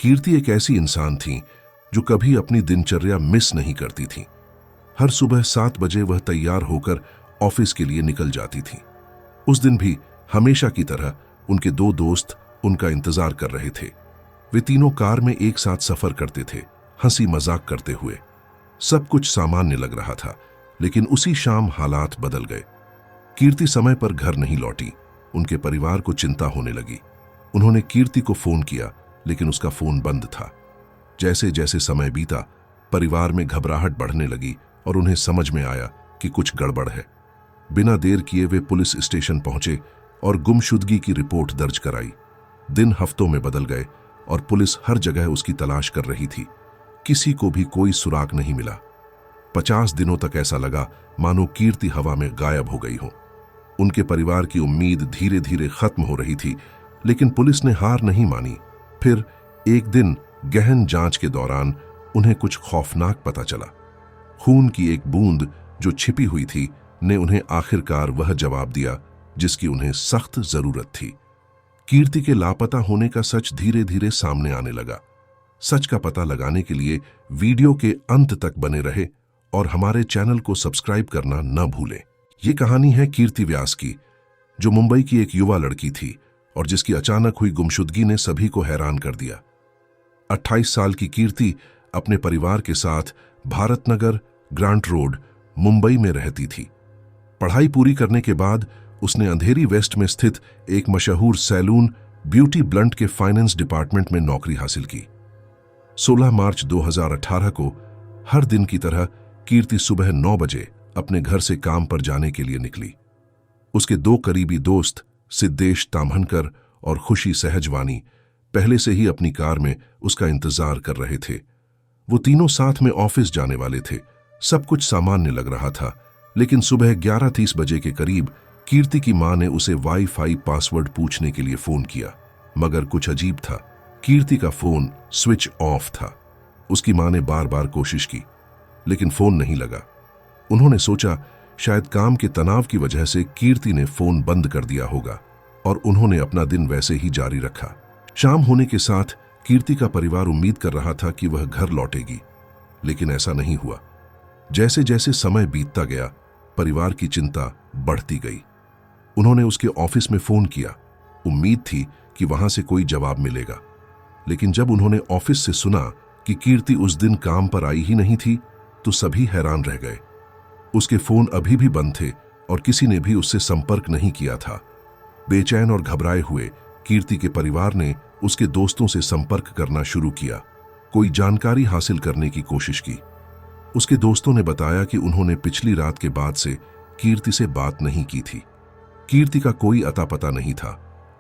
कीर्ति एक ऐसी इंसान थी जो कभी अपनी दिनचर्या मिस नहीं करती थी। हर सुबह 7 बजे वह तैयार होकर ऑफिस के लिए निकल जाती थी। उस दिन भी हमेशा की तरह उनके 2 दोस्त उनका इंतजार कर रहे थे। वे तीनों कार में एक साथ सफर करते थे, हंसी मजाक करते हुए। सब कुछ सामान्य लग रहा था, लेकिन उसी शाम हालात बदल गए। कीर्ति समय पर घर नहीं लौटी। उनके परिवार को चिंता होने लगी। उन्होंने कीर्ति को फोन किया, लेकिन उसका फोन बंद था। जैसे जैसे समय बीता, परिवार में घबराहट बढ़ने लगी और उन्हें समझ में आया कि कुछ गड़बड़ है। बिना देर किए वे पुलिस स्टेशन पहुंचे और गुमशुदगी की रिपोर्ट दर्ज कराई। दिन हफ्तों में बदल गए और पुलिस हर जगह उसकी तलाश कर रही थी। किसी को भी कोई सुराग नहीं मिला। 50 दिनों तक ऐसा लगा मानो कीर्ति हवा में गायब हो गई हो। उनके परिवार की उम्मीद धीरे धीरे खत्म हो रही थी, लेकिन पुलिस ने हार नहीं मानी। फिर एक दिन गहन जांच के दौरान उन्हें कुछ खौफनाक पता चला। खून की एक बूंद जो छिपी हुई थी ने उन्हें आखिरकार वह जवाब दिया जिसकी उन्हें सख्त जरूरत थी। कीर्ति के लापता होने का सच धीरे धीरे सामने आने लगा। सच का पता लगाने के लिए वीडियो के अंत तक बने रहे और हमारे चैनल को सब्सक्राइब करना न भूलें। ये कहानी है कीर्ति व्यास की, जो मुंबई की एक युवा लड़की थी और जिसकी अचानक हुई गुमशुदगी ने सभी को हैरान कर दिया। 28 साल की कीर्ति अपने परिवार के साथ भारत नगर ग्रांट रोड मुंबई में रहती थी। पढ़ाई पूरी करने के बाद उसने अंधेरी वेस्ट में स्थित एक मशहूर सैलून ब्यूटी ब्लंट के फाइनेंस डिपार्टमेंट में नौकरी हासिल की। 16 मार्च 2018 को हर दिन की तरह कीर्ति सुबह 9 बजे अपने घर से काम पर जाने के लिए निकली। उसके 2 करीबी दोस्त सिद्धेश ताम्हनकर और खुशी सहजवानी पहले से ही अपनी कार में उसका इंतजार कर रहे थे। वो तीनों साथ में ऑफिस जाने वाले थे। सब कुछ सामान्य लग रहा था, लेकिन सुबह 11:30 बजे के करीब कीर्ति की मां ने उसे वाईफाई पासवर्ड पूछने के लिए फोन किया। मगर कुछ अजीब था, कीर्ति का फोन स्विच ऑफ था। उसकी मां ने बार बार कोशिश की, लेकिन फोन नहीं लगा। उन्होंने सोचा शायद काम के तनाव की वजह से कीर्ति ने फोन बंद कर दिया होगा, और उन्होंने अपना दिन वैसे ही जारी रखा। शाम होने के साथ कीर्ति का परिवार उम्मीद कर रहा था कि वह घर लौटेगी, लेकिन ऐसा नहीं हुआ। जैसे जैसे समय बीतता गया, परिवार की चिंता बढ़ती गई। उन्होंने उसके ऑफिस में फोन किया। उम्मीद थी कि वहां से कोई जवाब मिलेगा, लेकिन जब उन्होंने ऑफिस से सुना कि कीर्ति उस दिन काम पर आई ही नहीं थी, तो सभी हैरान रह गए। उसके फोन अभी भी बंद थे और किसी ने भी उससे संपर्क नहीं किया था। बेचैन और घबराए हुए कीर्ति के परिवार ने उसके दोस्तों से संपर्क करना शुरू किया, कोई जानकारी हासिल करने की कोशिश की। उसके दोस्तों ने बताया कि उन्होंने पिछली रात के बाद से कीर्ति से बात नहीं की थी। कीर्ति का कोई अता पता नहीं था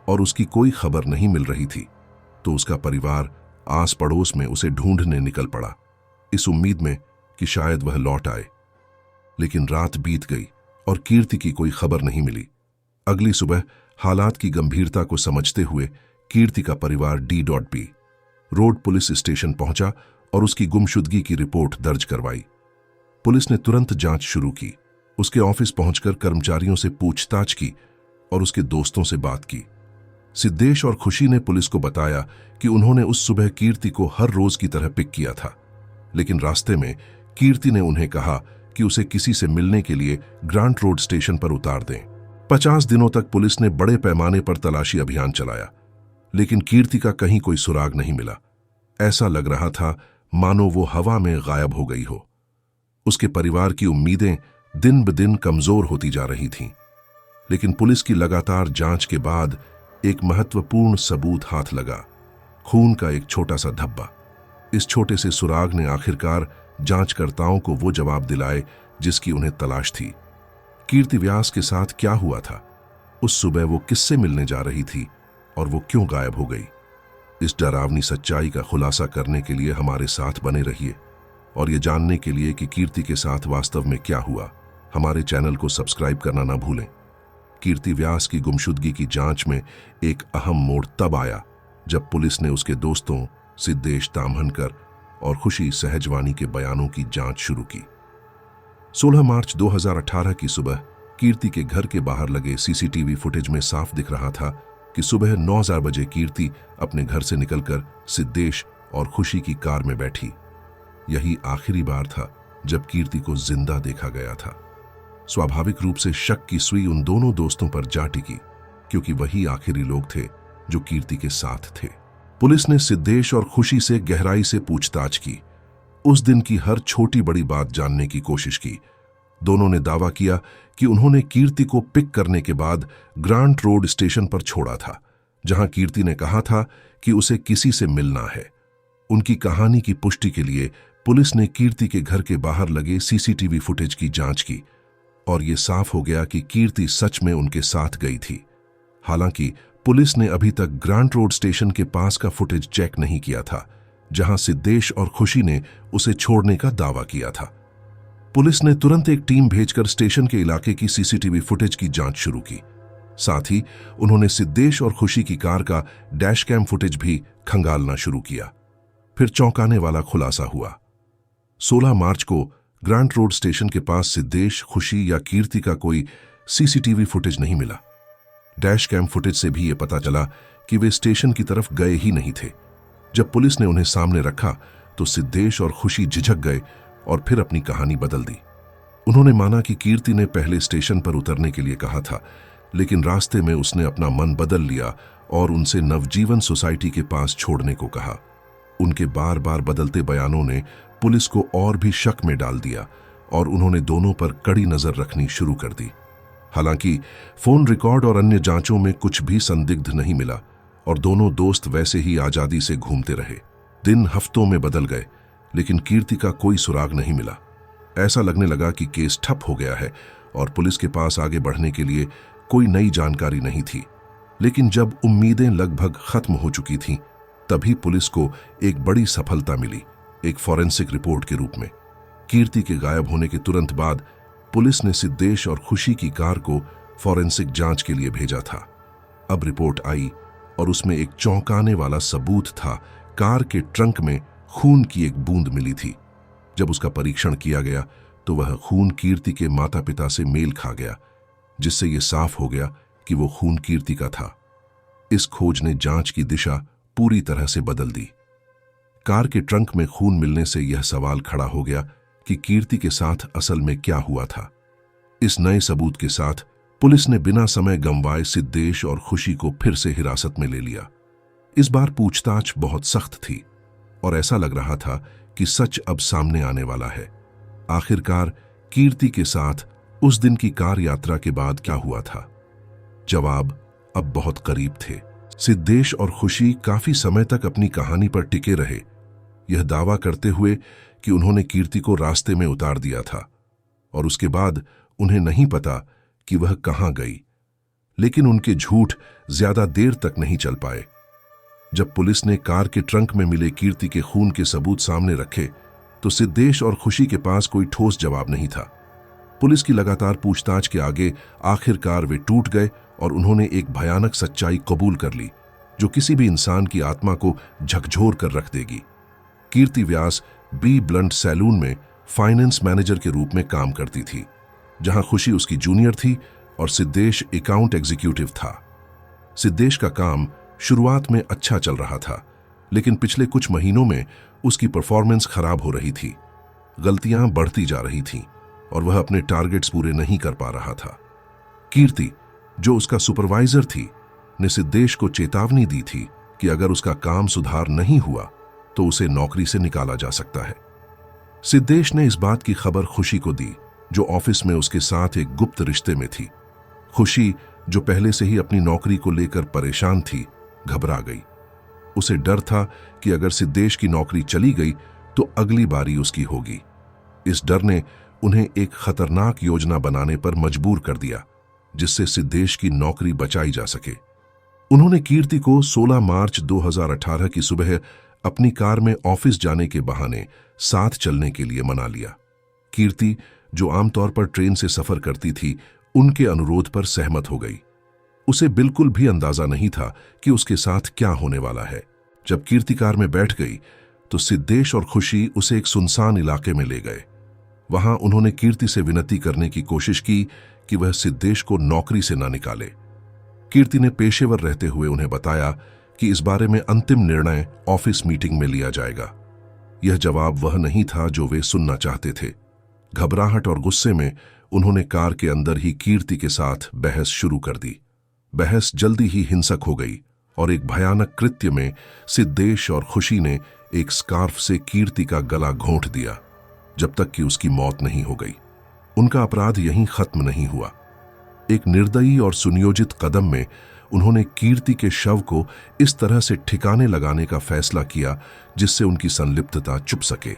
और उसकी कोई खबर नहीं मिल रही थी। तो उसका परिवार आस पड़ोस में उसे ढूंढने निकल पड़ा, इस उम्मीद में कि शायद वह लौट आए। लेकिन रात बीत गई और कीर्ति की कोई खबर नहीं मिली। अगली सुबह हालात की गंभीरता को समझते हुए कीर्ति का परिवार D.B. रोड पुलिस स्टेशन पहुंचा और उसकी गुमशुदगी की रिपोर्ट दर्ज करवाई। पुलिस ने तुरंत जांच शुरू की। उसके ऑफिस पहुंचकर कर्मचारियों से पूछताछ की और उसके दोस्तों से बात की। सिद्धेश और खुशी ने पुलिस को बताया कि उन्होंने उस सुबह कीर्ति को हर रोज की तरह पिक किया था, लेकिन रास्ते में कीर्ति ने उन्हें कहा कि उसे किसी से मिलने के लिए ग्रांट रोड स्टेशन पर उतार दें। 50 दिनों तक पुलिस ने बड़े पैमाने पर तलाशी अभियान चलाया, लेकिन कीर्ति का कहीं कोई सुराग नहीं मिला। ऐसा लग रहा था मानो वो हवा में गायब हो गई हो। उसके परिवार की उम्मीदें दिन ब दिन कमजोर होती जा रही थीं, लेकिन पुलिस की लगातार जांच के बाद एक महत्वपूर्ण सबूत हाथ लगा, खून का एक छोटा सा धब्बा। इस छोटे से सुराग ने आखिरकार जांचकर्ताओं को वो जवाब दिलाए जिसकी उन्हें तलाश थी। कीर्ति व्यास के साथ क्या हुआ था, उस सुबह वो किससे मिलने जा रही थी और वो क्यों गायब हो गई। इस डरावनी सच्चाई का खुलासा करने के लिए हमारे साथ बने रहिए, और ये जानने के लिए कि कीर्ति के साथ वास्तव में क्या हुआ, हमारे चैनल को सब्सक्राइब करना ना भूलें। कीर्ति व्यास की गुमशुदगी की जांच में एक अहम मोड़ तब आया जब पुलिस ने उसके दोस्तों सिद्धेश ताम्हनकर और खुशी सहजवानी के बयानों की जांच शुरू की। 16 मार्च 2018 की सुबह कीर्ति के घर के बाहर लगे सीसीटीवी फुटेज में साफ दिख रहा था कि सुबह 9:00 बजे कीर्ति अपने घर से निकलकर सिद्धेश और खुशी की कार में बैठी। यही आखिरी बार था जब कीर्ति को जिंदा देखा गया था। स्वाभाविक रूप से शक की सुई उन दोनों दोस्तों पर जा टिकी, क्योंकि वही आखिरी लोग थे जो कीर्ति के साथ थे। पुलिस ने सिद्धेश और खुशी से गहराई से पूछताछ की, उस दिन की हर छोटी बड़ी बात जानने की कोशिश की। दोनों ने दावा किया कि उन्होंने कीर्ति को पिक करने के बाद ग्रांट रोड स्टेशन पर छोड़ा था, जहां कीर्ति ने कहा था कि उसे किसी से मिलना है। उनकी कहानी की पुष्टि के लिए पुलिस ने कीर्ति के घर के बाहर लगे सीसीटीवी फुटेज की जांच की और यह साफ हो गया कि कीर्ति सच में उनके साथ गई थी। हालांकि पुलिस ने अभी तक ग्रांट रोड स्टेशन के पास का फुटेज चेक नहीं किया था, जहां सिद्धेश और खुशी ने उसे छोड़ने का दावा किया था। पुलिस ने तुरंत एक टीम भेजकर स्टेशन के इलाके की सीसीटीवी फुटेज की जांच शुरू की। साथ ही उन्होंने सिद्धेश और खुशी की कार का डैश कैम फुटेज भी खंगालना शुरू किया। फिर चौंकाने वाला खुलासा हुआ। 16 मार्च को ग्रांट रोड स्टेशन के पास सिद्धेश, खुशी या कीर्ति का कोई सीसीटीवी फुटेज नहीं मिला। डैश कैम फुटेज से भी यह पता चला कि वे स्टेशन की तरफ गए ही नहीं थे। जब पुलिस ने उन्हें सामने रखा तो सिद्धेश और खुशी झिझक गए और फिर अपनी कहानी बदल दी। उन्होंने माना कि कीर्ति ने पहले स्टेशन पर उतरने के लिए कहा था, लेकिन रास्ते में उसने अपना मन बदल लिया और उनसे नवजीवन सोसाइटी के पास छोड़ने को कहा। उनके बार बार बदलते बयानों ने पुलिस को और भी शक में डाल दिया और उन्होंने दोनों पर कड़ी नजर रखनी शुरू कर दी। हालांकि फोन रिकॉर्ड और अन्य जांचों में कुछ भी संदिग्ध नहीं मिला और दोनों दोस्त वैसे ही आजादी से घूमते रहे। दिन हफ्तों में बदल गए, लेकिन कीर्ति का कोई सुराग नहीं मिला। ऐसा लगने लगा कि केस ठप हो गया है और पुलिस के पास आगे बढ़ने के लिए कोई नई जानकारी नहीं थी। लेकिन जब उम्मीदें लगभग खत्म हो चुकी थीं, तभी पुलिस को एक बड़ी सफलता मिली, एक फॉरेंसिक रिपोर्ट के रूप में। कीर्ति के गायब होने के तुरंत बाद पुलिस ने सिद्धेश और खुशी की कार को फॉरेंसिक जांच के लिए भेजा था। अब रिपोर्ट आई और उसमें एक चौंकाने वाला सबूत था। कार के ट्रंक में खून की एक बूंद मिली थी। जब उसका परीक्षण किया गया तो वह खून कीर्ति के माता पिता से मेल खा गया, जिससे यह साफ हो गया कि वो खून कीर्ति का था। इस खोज ने जांच की दिशा पूरी तरह से बदल दी। कार के ट्रंक में खून मिलने से यह सवाल खड़ा हो गया कि कीर्ति के साथ असल में क्या हुआ था। इस नए सबूत के साथ पुलिस ने बिना समय गंवाए सिद्धेश और खुशी को फिर से हिरासत में ले लिया। इस बार पूछताछ बहुत सख्त थी और ऐसा लग रहा था कि सच अब सामने आने वाला है। आखिरकार कीर्ति के साथ उस दिन की कार यात्रा के बाद क्या हुआ था? जवाब अब बहुत करीब थे। सिद्धेश और खुशी काफी समय तक अपनी कहानी पर टिके रहे, यह दावा करते हुए कि उन्होंने कीर्ति को रास्ते में उतार दिया था और उसके बाद उन्हें नहीं पता कि वह कहां गई। लेकिन उनके झूठ ज्यादा देर तक नहीं चल पाए। जब पुलिस ने कार के ट्रंक में मिले कीर्ति के खून के सबूत सामने रखे तो सिद्धेश और खुशी के पास कोई ठोस जवाब नहीं था। पुलिस की लगातार पूछताछ के आगे आखिरकार वे टूट गए और उन्होंने एक भयानक सच्चाई कबूल कर ली, जो किसी भी इंसान की आत्मा को झकझोर कर रख देगी। कीर्ति व्यास बी ब्लंट सैलून में फाइनेंस मैनेजर के रूप में काम करती थी, जहां खुशी उसकी जूनियर थी और सिद्धेश अकाउंट एग्जीक्यूटिव था। सिद्धेश का काम शुरुआत में अच्छा चल रहा था, लेकिन पिछले कुछ महीनों में उसकी परफॉर्मेंस खराब हो रही थी। गलतियां बढ़ती जा रही थीं और वह अपने टारगेट्स पूरे नहीं कर पा रहा था। कीर्ति, जो उसका सुपरवाइजर थी, ने सिद्धेश को चेतावनी दी थी कि अगर उसका काम सुधार नहीं हुआ तो उसे नौकरी से निकाला जा सकता है। सिद्धेश ने इस बात की खबर खुशी को दी, जो ऑफिस में उसके साथ एक गुप्त रिश्ते में थी। खुशी, जो पहले से ही अपनी नौकरी को लेकर परेशान थी, घबरा गई। उसे डर था कि अगर सिद्धेश की नौकरी चली गई तो अगली बारी उसकी होगी। इस डर ने उन्हें एक खतरनाक योजना बनाने पर मजबूर कर दिया, जिससे सिद्धेश की नौकरी बचाई जा सके। उन्होंने कीर्ति को 16 मार्च 2018 की सुबह अपनी कार में ऑफिस जाने के बहाने साथ चलने के लिए मना लिया। कीर्ति, जो आमतौर पर ट्रेन से सफर करती थी, उनके अनुरोध पर सहमत हो गई। उसे बिल्कुल भी अंदाजा नहीं था कि उसके साथ क्या होने वाला है। जब कीर्ति कार में बैठ गई तो सिद्धेश और खुशी उसे एक सुनसान इलाके में ले गए। वहां उन्होंने कीर्ति से विनती करने की कोशिश की कि वह सिद्धेश को नौकरी से ना निकाले। कीर्ति ने पेशेवर रहते हुए उन्हें बताया कि इस बारे में अंतिम निर्णय ऑफिस मीटिंग में लिया जाएगा। यह जवाब वह नहीं था जो वे सुनना चाहते थे। घबराहट और गुस्से में उन्होंने कार के अंदर ही कीर्ति के साथ बहस शुरू कर दी। बहस जल्दी ही हिंसक हो गई और एक भयानक कृत्य में सिद्धेश और खुशी ने एक स्कार्फ से कीर्ति का गला घोंट दिया जब तक कि उसकी मौत नहीं हो गई। उनका अपराध यहीं खत्म नहीं हुआ। एक निर्दयी और सुनियोजित कदम में उन्होंने कीर्ति के शव को इस तरह से ठिकाने लगाने का फैसला किया जिससे उनकी संलिप्तता छुप सके।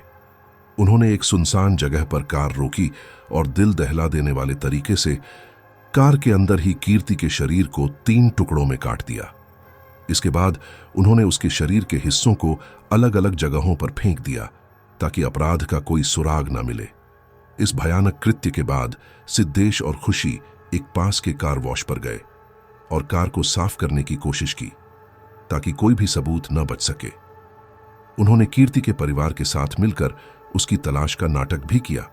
उन्होंने एक सुनसान जगह पर कार रोकी और दिल दहला देने वाले तरीके से कार के अंदर ही कीर्ति के शरीर को 3 टुकड़ों में काट दिया। इसके बाद उन्होंने उसके शरीर के हिस्सों को अलग अलग जगहों पर फेंक दिया ताकि अपराध का कोई सुराग न मिले। इस भयानक कृत्य के बाद सिद्धेश और खुशी एक पास के कार वॉश पर गए और कार को साफ करने की कोशिश की ताकि कोई भी सबूत न बच सके। उन्होंने कीर्ति के परिवार के साथ मिलकर उसकी तलाश का नाटक भी किया,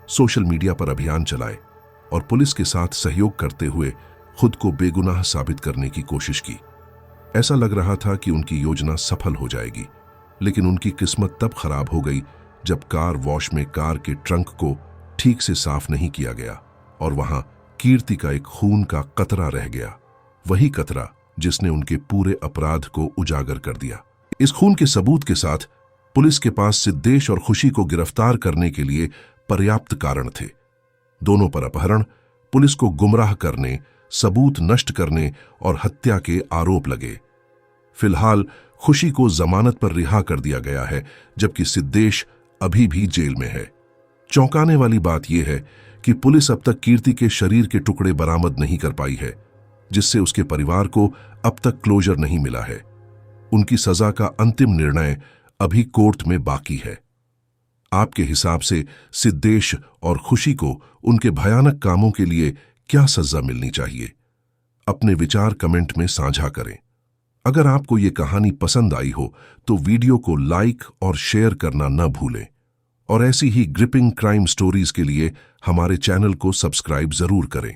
सोशल मीडिया पर अभियान चलाए और पुलिस के साथ सहयोग करते हुए खुद को बेगुनाह साबित करने की कोशिश की। ऐसा लग रहा था कि उनकी योजना सफल हो जाएगी, लेकिन उनकी किस्मत तब खराब हो गई जब कार वॉश में कार के ट्रंक को ठीक से साफ नहीं किया गया और वहां कीर्ति का एक खून का कतरा रह गया, वही कतरा जिसने उनके पूरे अपराध को उजागर कर दिया। इस खून के सबूत के साथ पुलिस के पास सिद्धेश और खुशी को गिरफ्तार करने के लिए पर्याप्त कारण थे। दोनों पर अपहरण, पुलिस को गुमराह करने, सबूत नष्ट करने और हत्या के आरोप लगे। फिलहाल खुशी को जमानत पर रिहा कर दिया गया है, जबकि सिद्धेश अभी भी जेल में है। चौंकाने वाली बात यह है कि पुलिस अब तक कीर्ति के शरीर के टुकड़े बरामद नहीं कर पाई है, जिससे उसके परिवार को अब तक क्लोजर नहीं मिला है। उनकी सजा का अंतिम निर्णय अभी कोर्ट में बाकी है। आपके हिसाब से सिद्धेश और खुशी को उनके भयानक कामों के लिए क्या सजा मिलनी चाहिए? अपने विचार कमेंट में साझा करें। अगर आपको ये कहानी पसंद आई हो तो वीडियो को लाइक और शेयर करना न भूलें और ऐसी ही ग्रिपिंग क्राइम स्टोरीज के लिए हमारे चैनल को सब्सक्राइब जरूर करें।